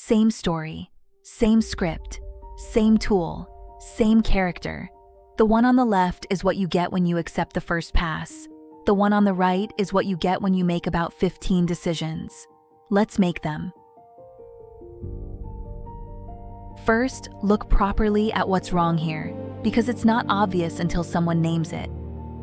Same story, same script, same tool, same character. The one on the left is what you get when you accept the first pass. The one on the right is what you get when you make about 15 decisions. Let's make them. First, look properly at what's wrong here, because it's not obvious until someone names it.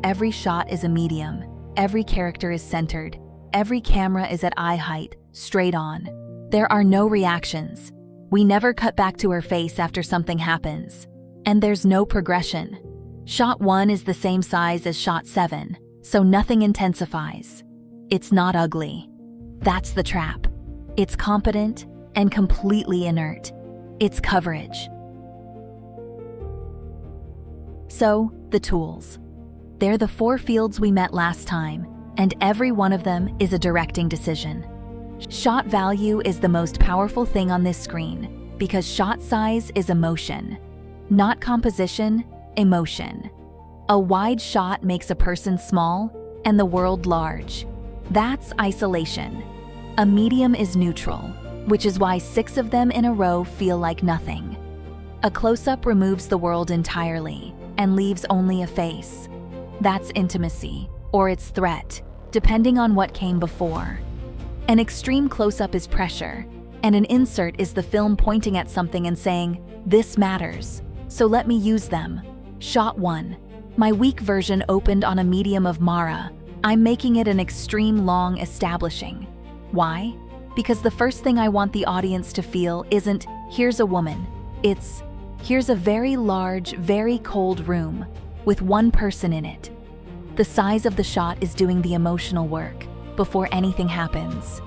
Every shot is a medium, every character is centered, every camera is at eye height, straight on. There are no reactions. We never cut back to her face after something happens. And there's no progression. Shot 1 is the same size as shot 7, so nothing intensifies. It's not ugly. That's the trap. It's competent and completely inert. It's coverage. So, the tools. They're the 4 fields we met last time, and every one of them is a directing decision. Shot value is the most powerful thing on this screen because shot size is emotion. Not composition, emotion. A wide shot makes a person small and the world large. That's isolation. A medium is neutral, which is why 6 of them in a row feel like nothing. A close-up removes the world entirely and leaves only a face. That's intimacy, or it's threat, depending on what came before. An extreme close-up is pressure, and an insert is the film pointing at something and saying, "This matters, so let me use them." Shot 1. My weak version opened on a medium of Mara. I'm making it an extreme long establishing. Why? Because the first thing I want the audience to feel isn't, "Here's a woman." It's, "Here's a very large, very cold room, with one person in it." The size of the shot is doing the emotional work before anything happens.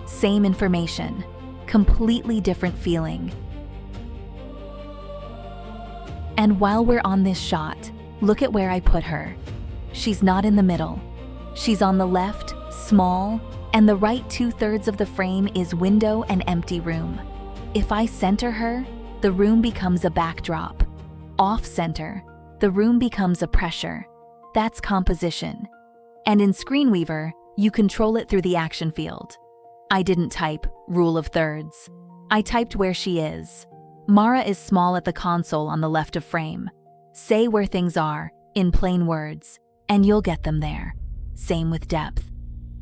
Same information, completely different feeling. And while we're on this shot, look at where I put her. She's not in the middle. She's on the left, small, and the right 2/3 of the frame is window and empty room. If I center her, the room becomes a backdrop. Off-center, the room becomes a pressure. That's composition. And in ScreenWeaver, you control it through the action field. I didn't type rule of thirds. I typed where she is. Mara is small at the console on the left of frame. Say where things are, in plain words, and you'll get them there. Same with depth.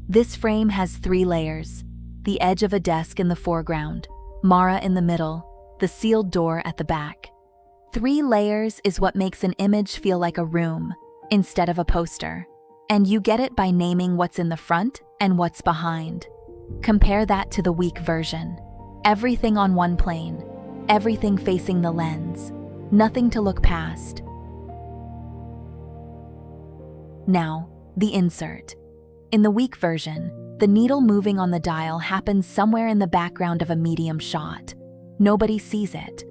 This frame has 3 layers. The edge of a desk in the foreground, Mara in the middle, the sealed door at the back. 3 layers is what makes an image feel like a room, instead of a poster. And you get it by naming what's in the front and what's behind. Compare that to the weak version. Everything on one plane, everything facing the lens, nothing to look past. Now, the insert. In the weak version, the needle moving on the dial happens somewhere in the background of a medium shot. Nobody sees it.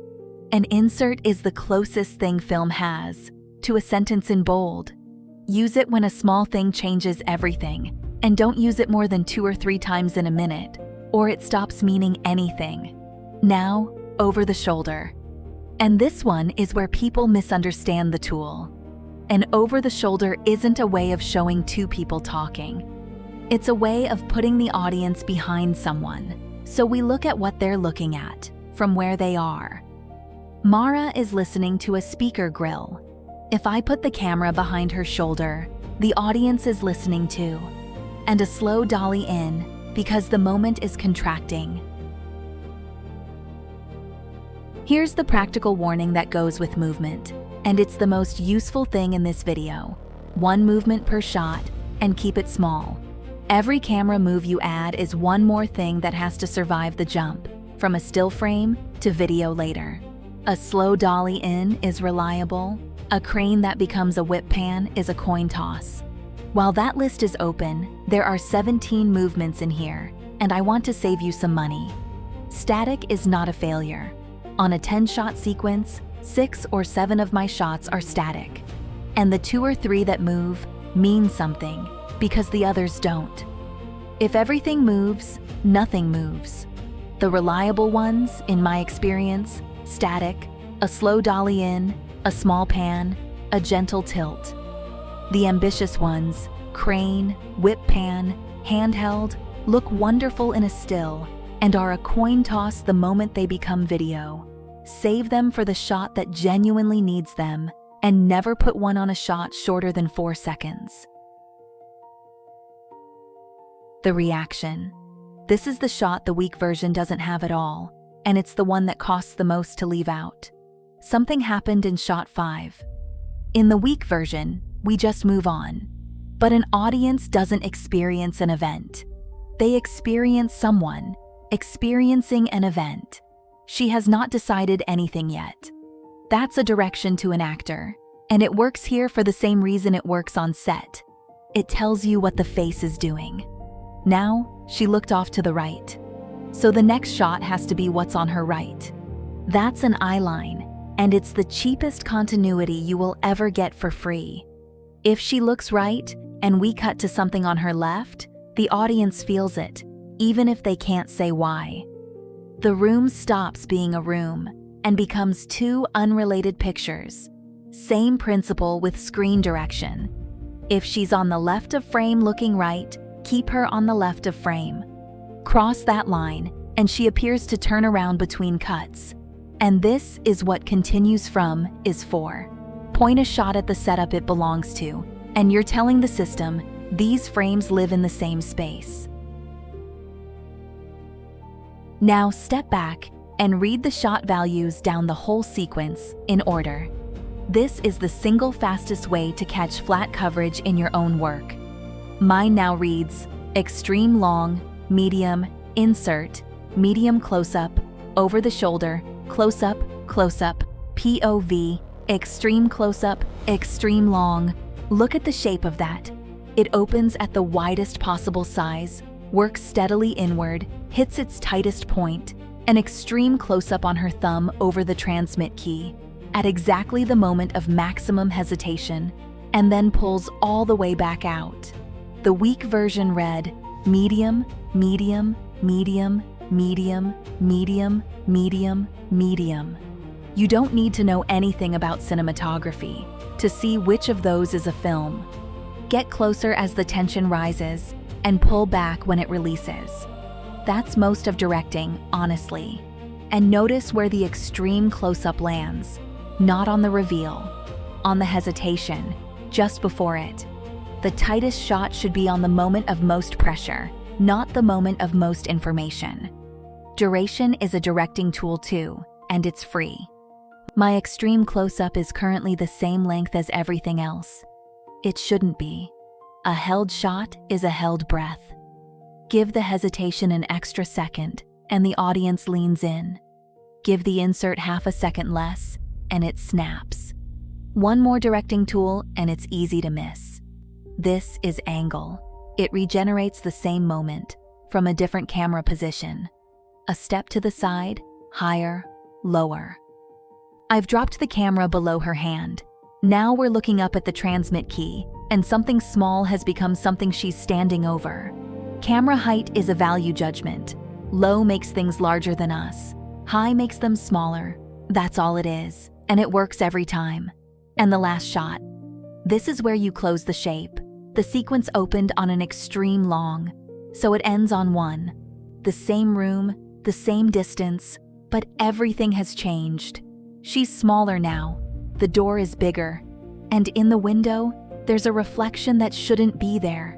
An insert is the closest thing film has to a sentence in bold. Use it when a small thing changes everything, and don't use it more than 2 or 3 times in a minute, or it stops meaning anything. Now, over the shoulder. And this one is where people misunderstand the tool. An over the shoulder isn't a way of showing 2 people talking. It's a way of putting the audience behind someone, so we look at what they're looking at, from where they are. Mara is listening to a speaker grill. If I put the camera behind her shoulder, the audience is listening too. And a slow dolly in, because the moment is contracting. Here's the practical warning that goes with movement, and it's the most useful thing in this video. 1 movement per shot, and keep it small. Every camera move you add is one more thing that has to survive the jump, from a still frame to video later. A slow dolly in is reliable. A crane that becomes a whip pan is a coin toss. While that list is open, there are 17 movements in here, and I want to save you some money. Static is not a failure. On a 10-shot sequence, 6 or 7 of my shots are static. And the 2 or 3 that move mean something, because the others don't. If everything moves, nothing moves. The reliable ones, in my experience, static, a slow dolly in, a small pan, a gentle tilt. The ambitious ones, crane, whip pan, handheld, look wonderful in a still, and are a coin toss the moment they become video. Save them for the shot that genuinely needs them, and never put one on a shot shorter than 4 seconds. The reaction. This is the shot the weak version doesn't have at all, and it's the one that costs the most to leave out. Something happened in shot 5. In the weak version, we just move on. But an audience doesn't experience an event. They experience someone experiencing an event. She has not decided anything yet. That's a direction to an actor, and it works here for the same reason it works on set. It tells you what the face is doing. Now, she looked off to the right. So the next shot has to be what's on her right. That's an eyeline, and it's the cheapest continuity you will ever get for free. If she looks right, and we cut to something on her left, the audience feels it, even if they can't say why. The room stops being a room and becomes 2 unrelated pictures. Same principle with screen direction. If she's on the left of frame looking right, keep her on the left of frame. Cross that line, and she appears to turn around between cuts. And this is what continues from is for. Point a shot at the setup it belongs to, and you're telling the system, these frames live in the same space. Now step back and read the shot values down the whole sequence in order. This is the single fastest way to catch flat coverage in your own work. Mine now reads extreme long, medium, insert, medium close-up, over the shoulder, close-up, POV, extreme close-up, extreme long. Look at the shape of that. It opens at the widest possible size, works steadily inward, hits its tightest point, an extreme close-up on her thumb over the transmit key, at exactly the moment of maximum hesitation, and then pulls all the way back out. The weak version read medium, medium, medium, medium, medium, medium, medium. You don't need to know anything about cinematography to see which of those is a film. Get closer as the tension rises and pull back when it releases. That's most of directing, honestly. And notice where the extreme close-up lands, not on the reveal, on the hesitation, just before it. The tightest shot should be on the moment of most pressure, not the moment of most information. Duration is a directing tool too, and it's free. My extreme close-up is currently the same length as everything else. It shouldn't be. A held shot is a held breath. Give the hesitation an extra second, and the audience leans in. Give the insert half a second less, and it snaps. One more directing tool, and it's easy to miss. This is angle. It regenerates the same moment, from a different camera position. A step to the side, higher, lower. I've dropped the camera below her hand. Now we're looking up at the transmit key, and something small has become something she's standing over. Camera height is a value judgment. Low makes things larger than us. High makes them smaller. That's all it is, and it works every time. And the last shot. This is where you close the shape. The sequence opened on an extreme long, so it ends on 1. The same room, the same distance, but everything has changed. She's smaller now. The door is bigger. And in the window, there's a reflection that shouldn't be there.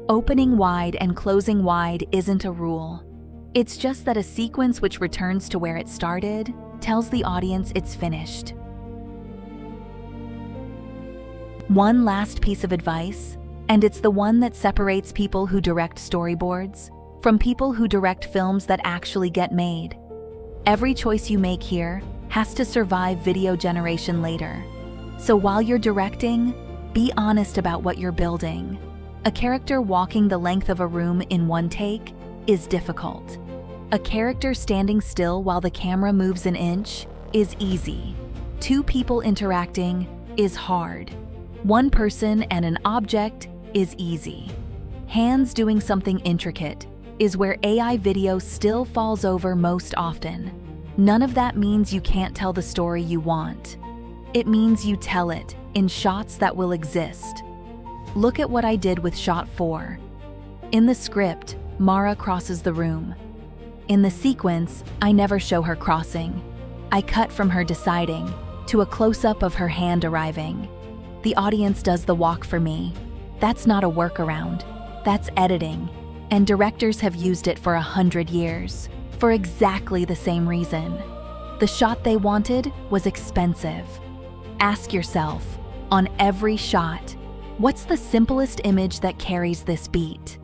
Opening wide and closing wide isn't a rule. It's just that a sequence which returns to where it started tells the audience it's finished. One last piece of advice, and it's the one that separates people who direct storyboards from people who direct films that actually get made. Every choice you make here has to survive video generation later. So while you're directing, be honest about what you're building. A character walking the length of a room in one take is difficult. A character standing still while the camera moves an inch is easy. 2 people interacting is hard. 1 person and an object is easy. Hands doing something intricate is where AI video still falls over most often. None of that means you can't tell the story you want. It means you tell it in shots that will exist. Look at what I did with shot 4. In the script, Mara crosses the room. In the sequence, I never show her crossing. I cut from her deciding to a close-up of her hand arriving. The audience does the walk for me. That's not a workaround. That's editing. And directors have used it for 100 years, for exactly the same reason. The shot they wanted was expensive. Ask yourself, on every shot, what's the simplest image that carries this beat?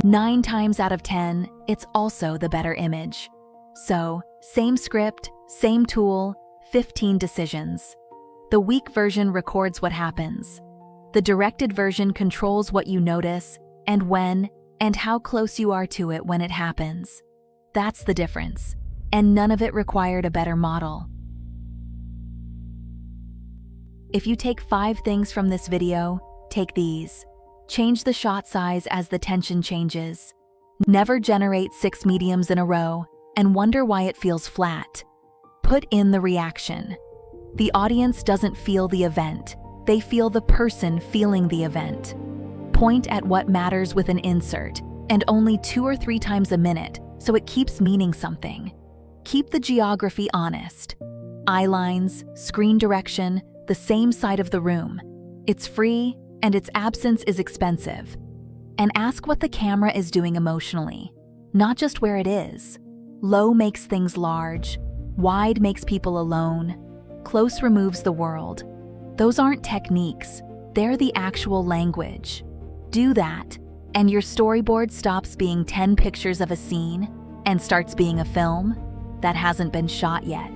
9 times out of 10, it's also the better image. So, same script, same tool, 15 decisions. The weak version records what happens. The directed version controls what you notice, and when, and how close you are to it when it happens. That's the difference, and none of it required a better model. If you take 5 things from this video, take these. Change the shot size as the tension changes. Never generate 6 mediums in a row and wonder why it feels flat. Put in the reaction. The audience doesn't feel the event, they feel the person feeling the event. Point at what matters with an insert, and only 2 or 3 times a minute, so it keeps meaning something. Keep the geography honest. Eyelines, screen direction, the same side of the room. It's free, and its absence is expensive. And ask what the camera is doing emotionally, not just where it is. Low makes things large, wide makes people alone, close removes the world. Those aren't techniques, they're the actual language. Do that, and your storyboard stops being 10 pictures of a scene and starts being a film that hasn't been shot yet.